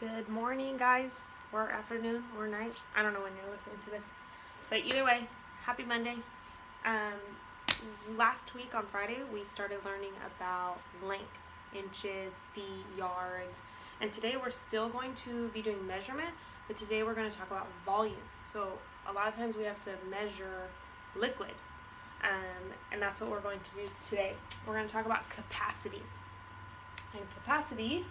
Good morning, guys, or afternoon, or night. I don't know when you're listening to this. But either way, happy Monday. Last week on Friday, we started learning about length, inches, feet, yards. And today we're still going to be doing measurement, but today we're going to talk about volume. So a lot of times we have to measure liquid. And that's what we're going to do today. We're going to talk about capacity. And capacity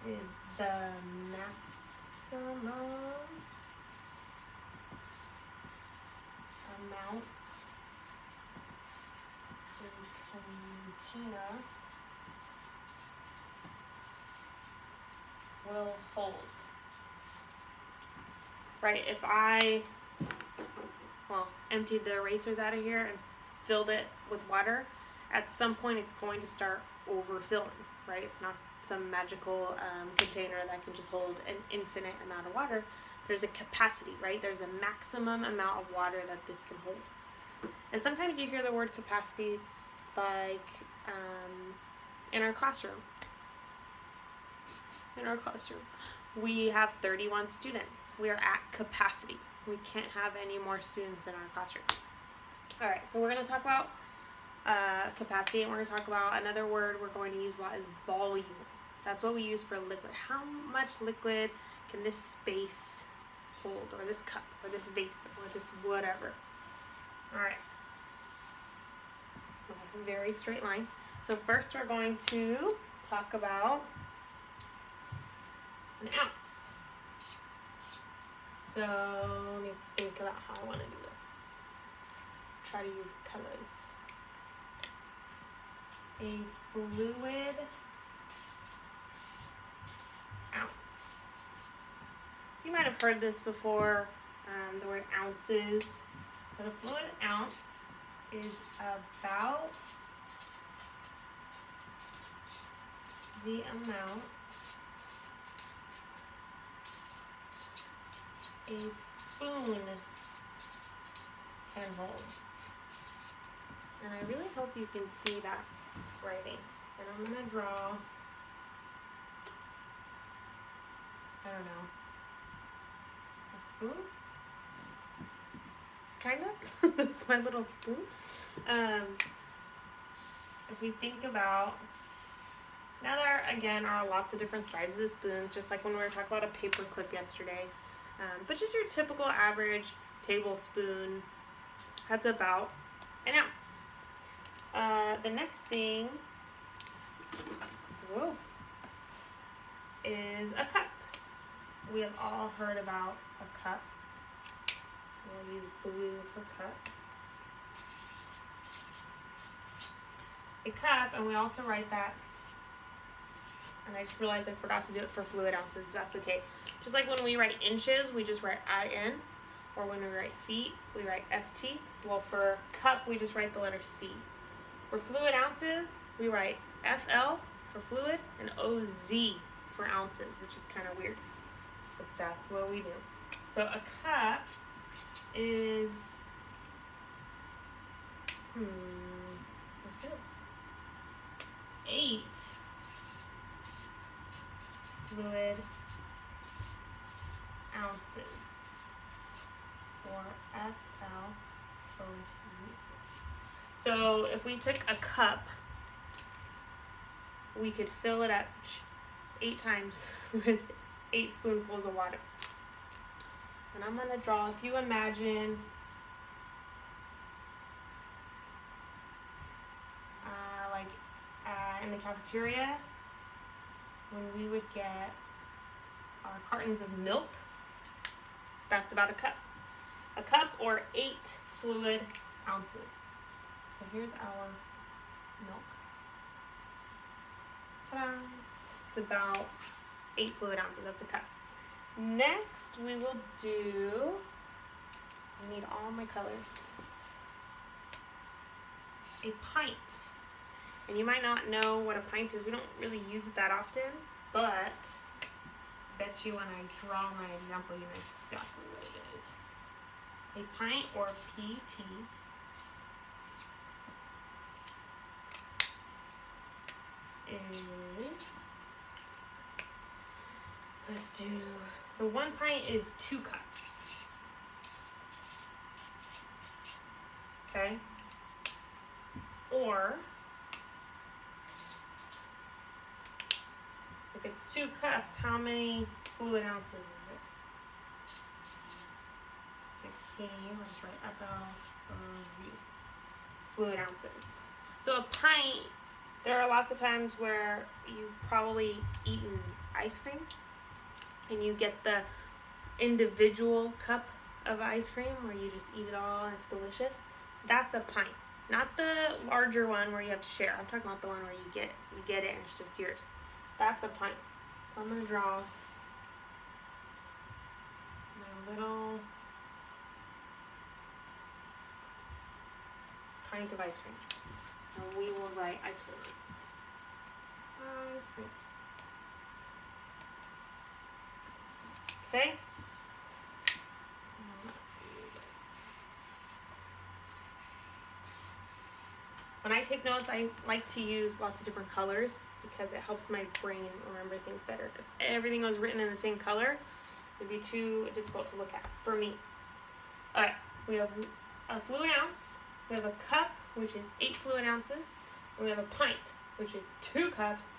is the maximum amount a container will hold. Right, if I emptied the erasers out of here and filled it with water, at some point it's going to start overfilling, right? It's not some magical container that can just hold an infinite amount of water. There's a capacity, right? There's a maximum amount of water that this can hold. And sometimes you hear the word capacity like in our classroom. We have 31 students. We are at capacity. We can't have any more students in our classroom. All right, so we're going to talk about capacity, and we're going to talk about another word we're going to use a lot is volume. That's what we use for liquid. How much liquid can this space hold, or this cup, or this vase, or this whatever? All right. Very straight line. So first we're going to talk about an ounce. So let me think about how I want to do this. Try to use colors. A fluid ounce. So you might have heard this before, the word ounces, but a fluid ounce is about the amount a spoon can hold. And I really hope you can see that writing. And I'm going to draw, I don't know, a spoon? Kind of. That's my little spoon. If we think about, now there again are lots of different sizes of spoons, just like when we were talking about a paper clip yesterday. But just your typical average tablespoon, that's about an ounce. The next thing, is a cup. We have all heard about a cup. We'll use blue for cup. A cup, and we also write that, and I just realized I forgot to do it for fluid ounces, but that's okay. Just like when we write inches, we just write IN, or when we write feet, we write FT. Well, for cup, we just write the letter C. For fluid ounces, we write FL for fluid and OZ for ounces, which is kind of weird, but that's what we do. So a cup is, what's this? 8 fluid ounces, or FLOZ. So if we took a cup, we could fill it up 8 times with 8 spoonfuls of water. And I'm going to draw, if you imagine in the cafeteria, when we would get our cartons of milk, that's about a cup. A cup, or 8 fluid ounces. So here's our milk. Ta-da! It's about 8 fluid ounces. That's a cup. Next, we will do, I need all my colors, a pint. And you might not know what a pint is. We don't really use it that often, but I bet you when I draw my example, you know exactly what it is. A pint, or PT, is let's do, so 1 pint is 2 cups. Okay? Or, if it's 2 cups, how many fluid ounces is it? 16, let's write FLOZ, fluid ounces. So a pint, there are lots of times where you've probably eaten ice cream and you get the individual cup of ice cream where you just eat it all and it's delicious. That's a pint. Not the larger one where you have to share. I'm talking about the one where you get it and it's just yours. That's a pint. So I'm gonna draw my little pint of ice cream. And we will write ice cream. Ice cream. Okay? When I take notes, I like to use lots of different colors because it helps my brain remember things better. If everything was written in the same color, it'd be too difficult to look at for me. Alright, we have a fluid ounce, we have a cup, which is 8 fluid ounces, and we have a pint, which is 2 cups,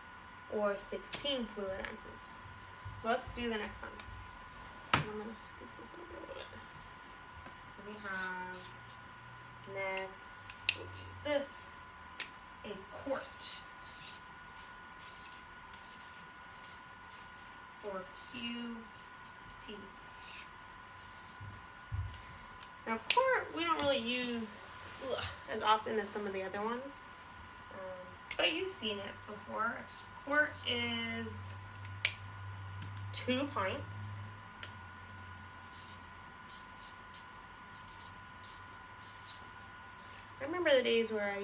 or 16 fluid ounces. Let's do the next one. And I'm going to scoop this over a little bit. So we have, next, we'll use this, a quart, or QT. Now quart, we don't really use as often as some of the other ones, but you've seen it before. A quart is 2 pints. I remember the days where I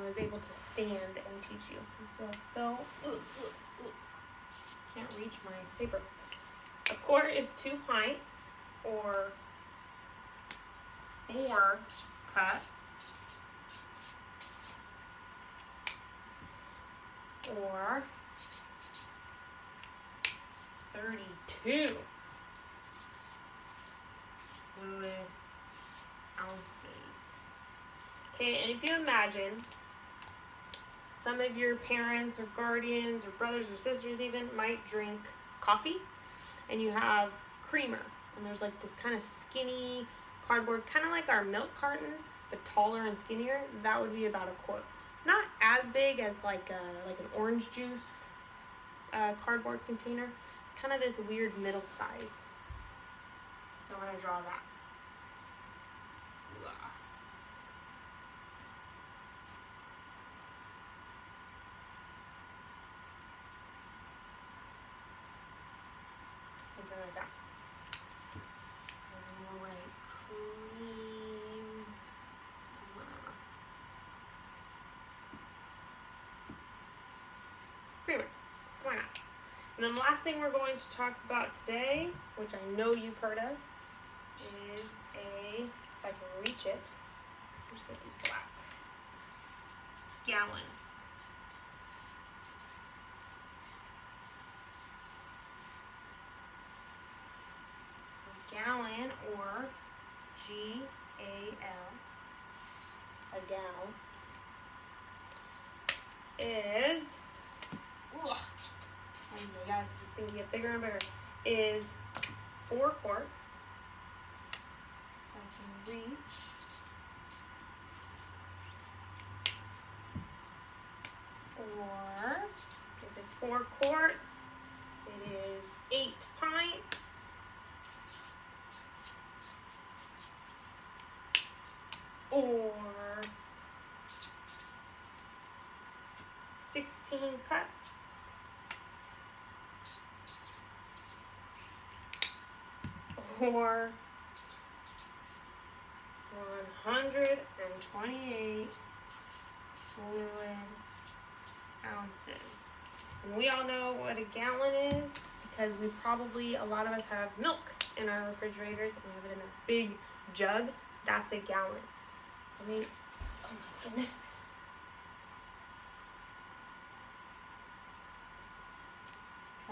was able to stand and teach you. I feel so, can't reach my paper. A quart is 2 pints, or 4 cups, or 32 fluid ounces. Okay, and if you imagine some of your parents or guardians or brothers or sisters even might drink coffee, and you have creamer, and there's like this kind of skinny cardboard, kind of like our milk carton, but taller and skinnier. That would be about a quart. Not as big as like an orange juice cardboard container. Kind of this weird middle size. So I'm gonna draw that. Something like that. And we'll write cream. Creamer. Why not? And then the last thing we're going to talk about today, which I know you've heard of, is if I can reach it, I'm just going to use black, gallon. A gallon, or G-A-L, a gal, is, oh my god, this thing get bigger and bigger, is 4 quarts. So I can reach. Or, if it's 4 quarts, it is 8 pints. Or 16 cups. Or 128 fluid ounces. And we all know what a gallon is because we probably, a lot of us have milk in our refrigerators and we have it in a big jug. That's a gallon. So maybe, oh my goodness.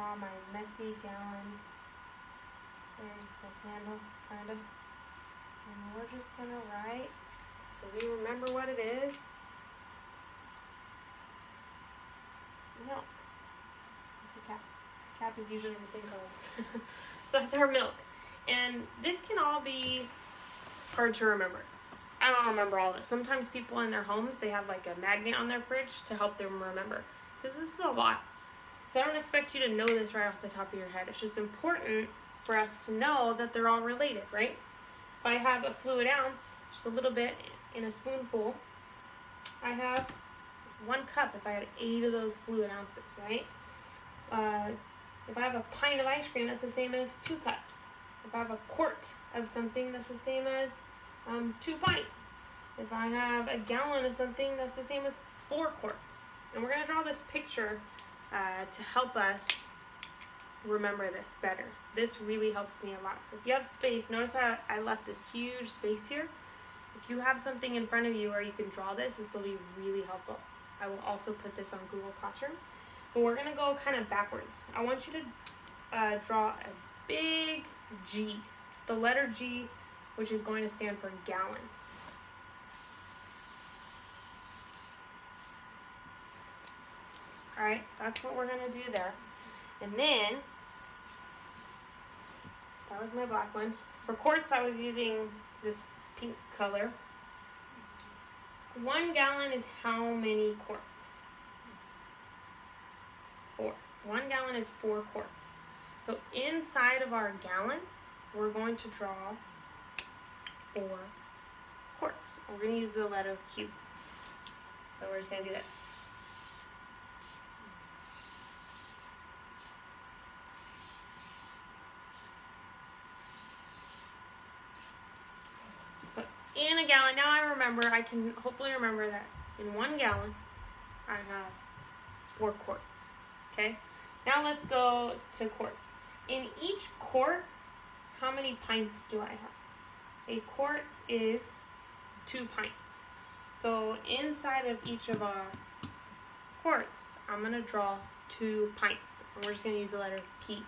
draw my messy gallon. There's the handle, kind of. And we're just gonna write, so we remember what it is. Milk. That's the cap. Cap is usually the same color. So that's our milk. And this can all be hard to remember. I don't remember all of it. Sometimes people in their homes, they have like a magnet on their fridge to help them remember. Because this is a lot. So I don't expect you to know this right off the top of your head. It's just important for us to know that they're all related, right? If I have a fluid ounce, just a little bit in a spoonful, I have 1 cup if I had 8 of those fluid ounces, right? If I have a pint of ice cream, that's the same as 2 cups. If I have a quart of something, that's the same as 2 pints. If I have a gallon of something, that's the same as 4 quarts. And we're going to draw this picture to help us remember this better. This really helps me a lot. So if you have space, notice how I left this huge space here. If you have something in front of you where you can draw this will be really helpful. I will also put this on Google Classroom. But we're going to go kind of backwards. I want you to draw a big G, the letter G, which is going to stand for gallon. Alright, that's what we're going to do there. And then, that was my black one. For quarts, I was using this pink color. 1 gallon is how many quarts? 4. 1 gallon is 4 quarts. So inside of our gallon, we're going to draw 4 quarts. We're going to use the letter Q. So we're just going to do that. But in a gallon, now I can hopefully remember that in 1 gallon, I have 4 quarts. Okay? Now let's go to quarts. In each quart, how many pints do I have? A quart is 2 pints. So inside of each of our quarts, I'm going to draw 2 pints. And we're just going to use the letter P. So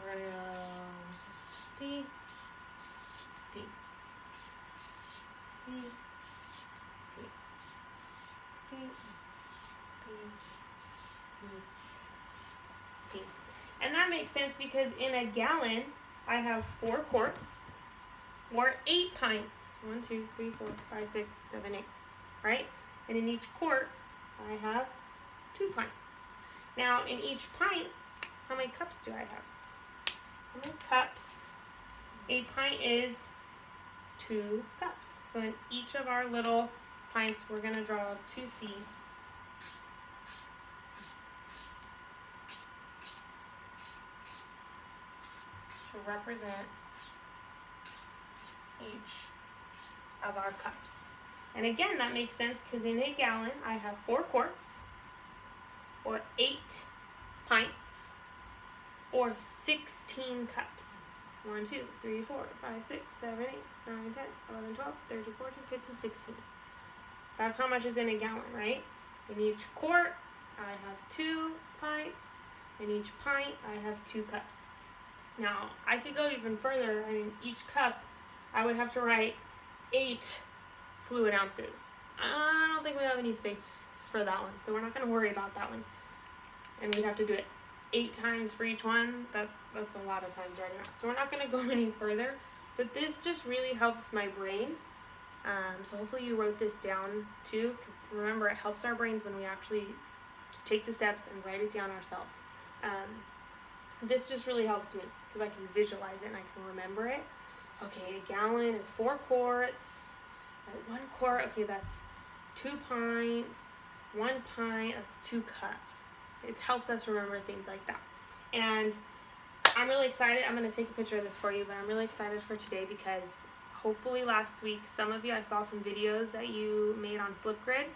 we're going to go P, P, P, P, P, P, P. And that makes sense because in a gallon, I have 4 quarts or 8 pints. 1, 2, 3, 4, 5, 6, 7, 8. Right? And in each quart, I have 2 pints. Now, in each pint, how many cups do I have? How many cups? A pint is 2 cups. So in each of our little pints, we're going to draw 2 C's. To represent each of our cups. And again, that makes sense because in a gallon, I have 4 quarts, or 8 pints, or 16 cups. 1, 2, 3, 4, 5, 6, 7, 8, 9, 10, 11, 12, 13, 14, 15, 16. That's how much is in a gallon, right? In each quart, I have 2 pints. In each pint, I have 2 cups. Now, I could go even further, and in each cup, I would have to write 8 fluid ounces. I don't think we have any space for that one, so we're not going to worry about that one. And we'd have to do it 8 times for each one. That's a lot of times right now. So we're not going to go any further, but this just really helps my brain. So hopefully you wrote this down too, because remember, it helps our brains when we actually take the steps and write it down ourselves. This just really helps me because I can visualize it and I can remember it. Okay, a gallon is 4 quarts. 1 quart, okay, that's 2 pints. 1 pint, that's 2 cups. It helps us remember things like that. And I'm really excited. I'm going to take a picture of this for you, but I'm really excited for today because hopefully last week, some of you, I saw some videos that you made on Flipgrid.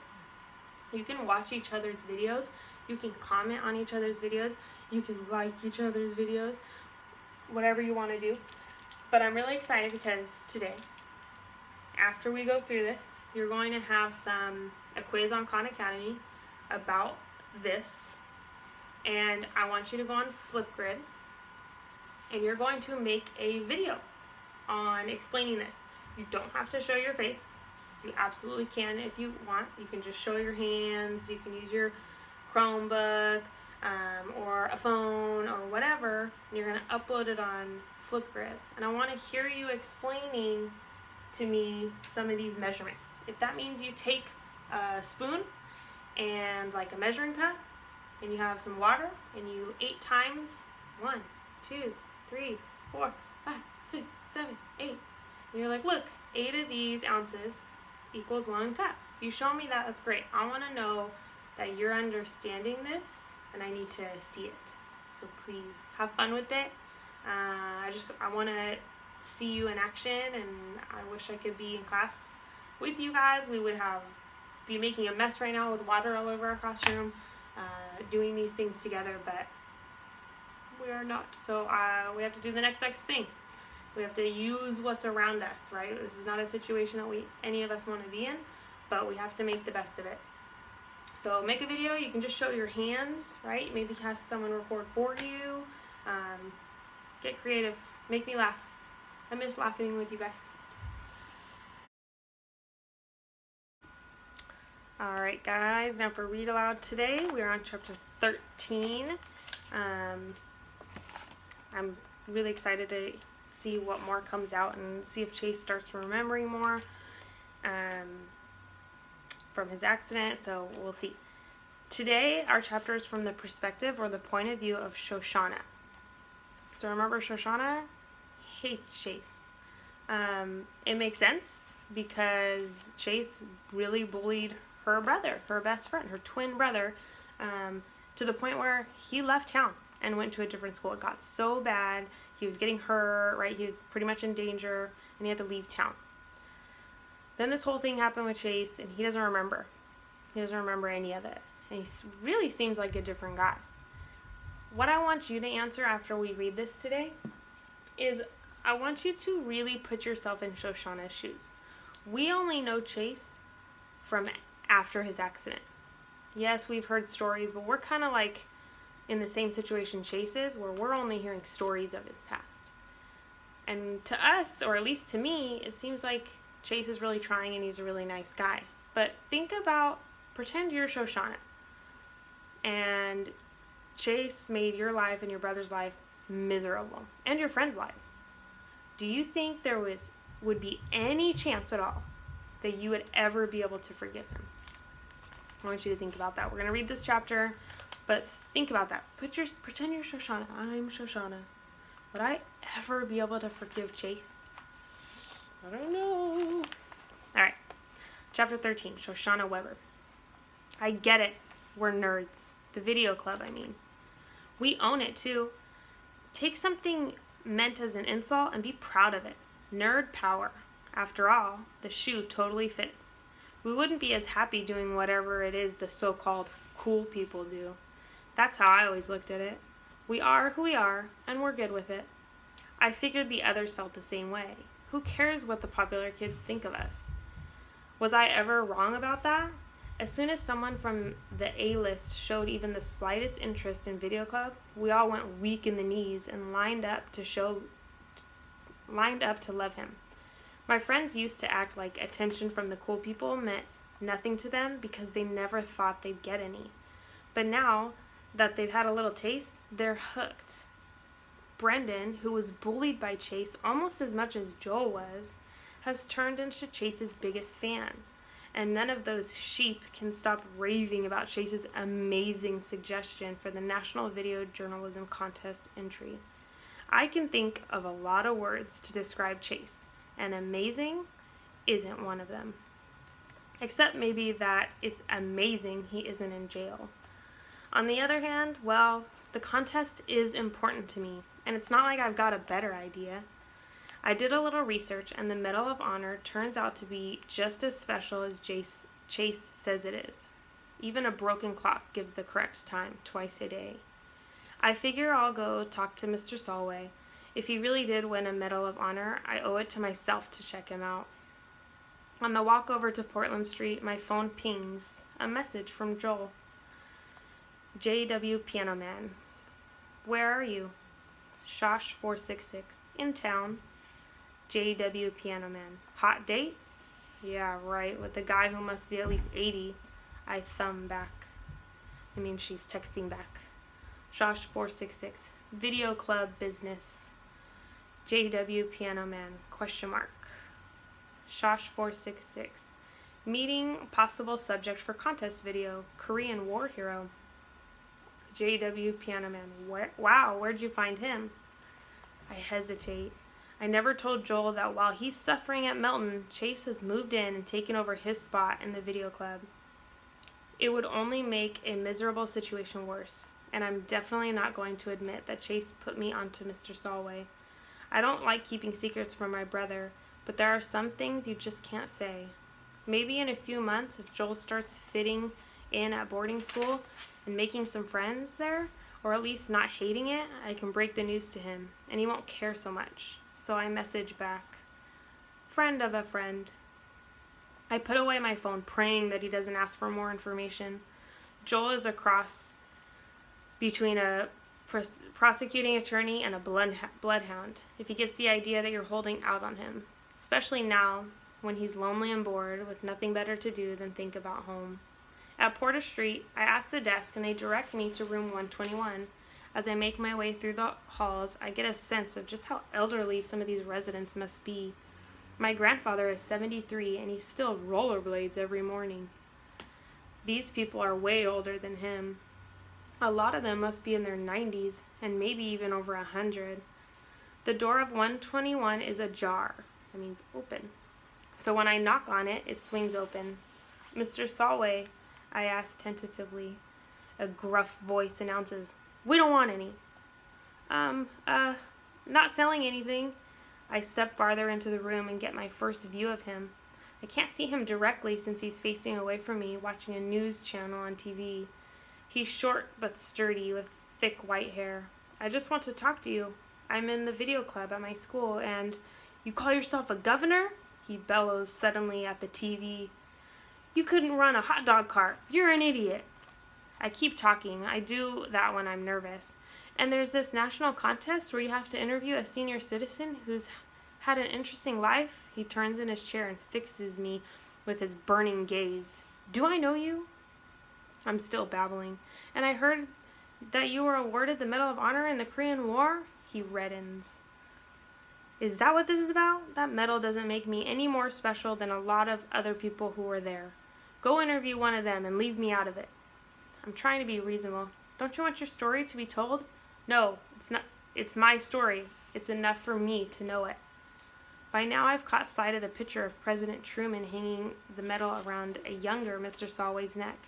You can watch each other's videos. You can comment on each other's videos. You can like each other's videos. Whatever you want to do. But I'm really excited because today, after we go through this, you're going to have a quiz on Khan Academy about this. and I want you to go on Flipgrid, and you're going to make a video on explaining this. You don't have to show your face. You absolutely can if you want. You can just show your hands. You can use your Chromebook or a phone or whatever, and you're going to upload it on Flipgrid. And I want to hear you explaining to me some of these measurements. If that means you take a spoon and like a measuring cup, and you have some water, and you 8 times 1, 2, 3, 4, 5, 6, 7, 8. And you're like, look, 8 of these ounces equals 1 cup. If you show me that, that's great. I want to know that you're understanding this, and I need to see it. So please have fun with it. I want to see you in action, and I wish I could be in class with you guys. We would be making a mess right now with water all over our classroom, doing these things together, but we are not. So we have to do the next best thing. We have to use what's around us, right? This is not a situation that any of us want to be in, but we have to make the best of it. So make a video. You can just show your hands, right? Maybe have someone record for you. Get creative. Make me laugh. I miss laughing with you guys. Alright guys, now for read aloud today, we are on chapter 13. I'm really excited to see what more comes out and see if Chase starts remembering more from his accident, so we'll see. Today, our chapter is from the perspective or the point of view of Shoshana. So remember, Shoshana hates Chase. It makes sense because Chase really bullied her brother, her best friend, her twin brother, to the point where he left town and went to a different school. It got so bad, he was getting hurt, right? He was pretty much in danger, and he had to leave town. Then this whole thing happened with Chase, and he doesn't remember. He doesn't remember any of it. And he really seems like a different guy. What I want you to answer after we read this today is I want you to really put yourself in Shoshana's shoes. We only know Chase from after his accident. Yes, we've heard stories, but we're kind of like in the same situation Chase is, where we're only hearing stories of his past. And to us, or at least to me, it seems like Chase is really trying and he's a really nice guy. But pretend you're Shoshana. And Chase made your life and your brother's life miserable. And your friends' lives. Do you think there would be any chance at all that you would ever be able to forgive him? I want you to think about that. We're going to read this chapter, but think about that. Pretend you're Shoshana. I'm Shoshana. Would I ever be able to forgive Chase? I don't know. All right. Chapter 13, Shoshana Weber. I get it. We're nerds. The video club, I mean. We own it, too. Take something meant as an insult and be proud of it. Nerd power. After all, the shoe totally fits. We wouldn't be as happy doing whatever it is the so-called cool people do. That's how I always looked at it. We are who we are, and we're good with it. I figured the others felt the same way. Who cares what the popular kids think of us? Was I ever wrong about that? As soon as someone from the A-list showed even the slightest interest in Video Club, we all went weak in the knees and lined up to love him. My friends used to act like attention from the cool people meant nothing to them because they never thought they'd get any. But now that they've had a little taste, they're hooked. Brendan, who was bullied by Chase almost as much as Joel was, has turned into Chase's biggest fan. And none of those sheep can stop raving about Chase's amazing suggestion for the National Video Journalism Contest entry. I can think of a lot of words to describe Chase, and amazing isn't one of them. Except maybe that it's amazing he isn't in jail. On the other hand, well, the contest is important to me, and it's not like I've got a better idea. I did a little research, and the Medal of Honor turns out to be just as special as Chase says it is. Even a broken clock gives the correct time twice a day. I figure I'll go talk to Mr. Solway. If he really did win a Medal of Honor, I owe it to myself to check him out. On the walk over to Portland Street, my phone pings a message from Joel. JW Piano Man. Where are you? Shosh466. In town. JW Piano Man. Hot date? Yeah, right, with the guy who must be at least 80. I thumb back. She's texting back. Shosh466. Video club business. JW Piano Man. Question mark. Shosh466. Meeting possible subject for contest video. Korean war hero. JW Piano Man. Wow, where'd you find him? I hesitate. I never told Joel that while he's suffering at Melton, Chase has moved in and taken over his spot in the video club. It would only make a miserable situation worse, and I'm definitely not going to admit that Chase put me onto Mr. Solway. I don't like keeping secrets from my brother, but there are some things you just can't say. Maybe in a few months, if Joel starts fitting in at boarding school and making some friends there, or at least not hating it, I can break the news to him, and he won't care so much. So I message back, friend of a friend. I put away my phone, praying that he doesn't ask for more information. Joel is a cross between a prosecuting attorney and a bloodhound, if he gets the idea that you're holding out on him, especially now when he's lonely and bored with nothing better to do than think about home. At Porter Street, I ask the desk and they direct me to room 121. As I make my way through the halls, I get a sense of just how elderly some of these residents must be. My grandfather is 73 and he still rollerblades every morning. These people are way older than him. A lot of them must be in their 90s and maybe even over 100. The door of 121 is ajar. That means open. So when I knock on it, it swings open. Mr. Solway, I ask tentatively. A gruff voice announces, "We don't want any." Not selling anything. I step farther into the room and get my first view of him. I can't see him directly since he's facing away from me, watching a news channel on TV. He's short but sturdy with thick white hair. "I just want to talk to you. I'm in the video club at my school and you call yourself a governor?" He bellows suddenly at the TV. "You couldn't run a hot dog cart. You're an idiot." I keep talking. I do that when I'm nervous. And there's this national contest where you have to interview a senior citizen who's had an interesting life. He turns in his chair and fixes me with his burning gaze. "Do I know you?" I'm still babbling. "And I heard that you were awarded the Medal of Honor in the Korean War?" He reddens. "Is that what this is about? That medal doesn't make me any more special than a lot of other people who were there. Go interview one of them and leave me out of it." I'm trying to be reasonable. "Don't you want your story to be told?" "No, it's not. It's my story. It's enough for me to know it." By now I've caught sight of the picture of President Truman hanging the medal around a younger Mr. Solway's neck,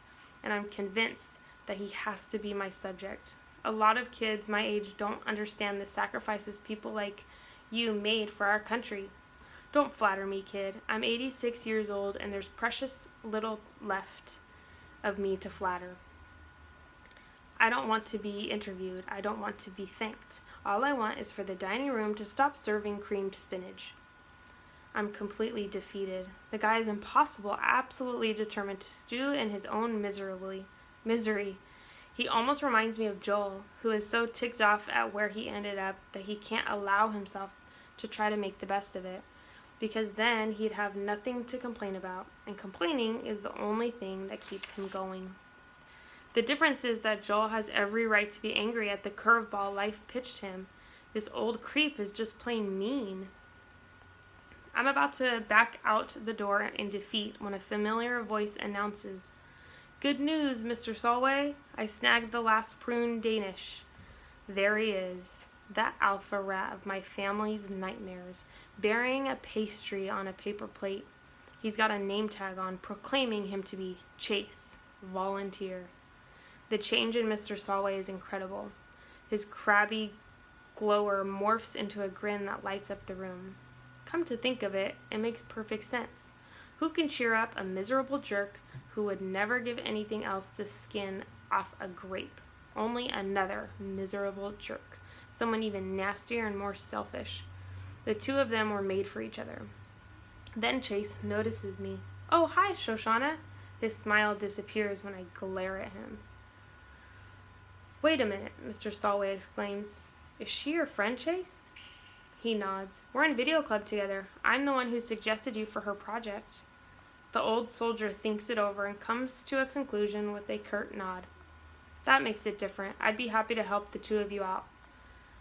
and I'm convinced that he has to be my subject. A lot of kids my age don't understand the sacrifices people like you made for our country. Don't flatter me, kid. I'm 86 years old, and there's precious little left of me to flatter. I don't want to be interviewed. I don't want to be thanked. All I want is for the dining room to stop serving creamed spinach. I'm completely defeated. The guy is impossible, absolutely determined to stew in his own misery. He almost reminds me of Joel, who is so ticked off at where he ended up that he can't allow himself to try to make the best of it, because then he'd have nothing to complain about, and complaining is the only thing that keeps him going. The difference is that Joel has every right to be angry at the curveball life pitched him. This old creep is just plain mean. I'm about to back out the door in defeat when a familiar voice announces, "Good news, Mr. Solway. I snagged the last prune Danish." There he is, that alpha rat of my family's nightmares, bearing a pastry on a paper plate. He's got a name tag on, proclaiming him to be Chase, volunteer. The change in Mr. Solway is incredible. His crabby glower morphs into a grin that lights up the room. Come to think of it, it makes perfect sense. Who can cheer up a miserable jerk who would never give anything else the skin off a grape? Only another miserable jerk. Someone even nastier and more selfish. The two of them were made for each other. Then Chase notices me. "Oh, hi, Shoshana." His smile disappears when I glare at him. Wait a minute, Mr. Stallway exclaims. Is she your friend, Chase? He nods. We're in video club together. I'm the one who suggested you for her project. The old soldier thinks it over and comes to a conclusion with a curt nod. That makes it different. I'd be happy to help the two of you out.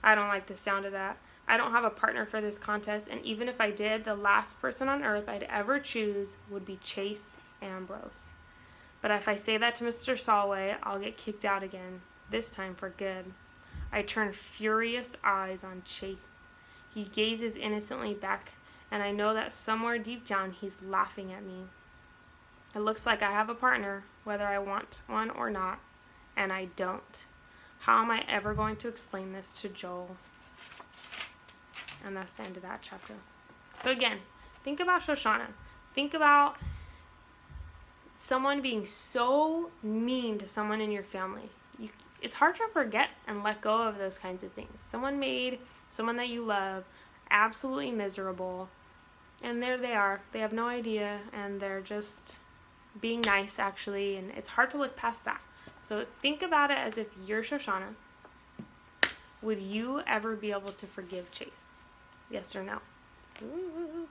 I don't like the sound of that. I don't have a partner for this contest, and even if I did, the last person on earth I'd ever choose would be Chase Ambrose. But if I say that to Mr. Stallway, I'll get kicked out again, this time for good. I turn furious eyes on Chase. He gazes innocently back, and I know that somewhere deep down he's laughing at me. It looks like I have a partner, whether I want one or not, and I don't. How am I ever going to explain this to Joel? And that's the end of that chapter. So again, think about Shoshana. Think about someone being so mean to someone in your family. It's hard to forget and let go of those kinds of things. Someone made someone that you love absolutely miserable, and there they are. They have no idea, and they're just being nice, actually, and it's hard to look past that. So think about it as if you're Shoshana. Would you ever be able to forgive Chase? Yes or no? Ooh.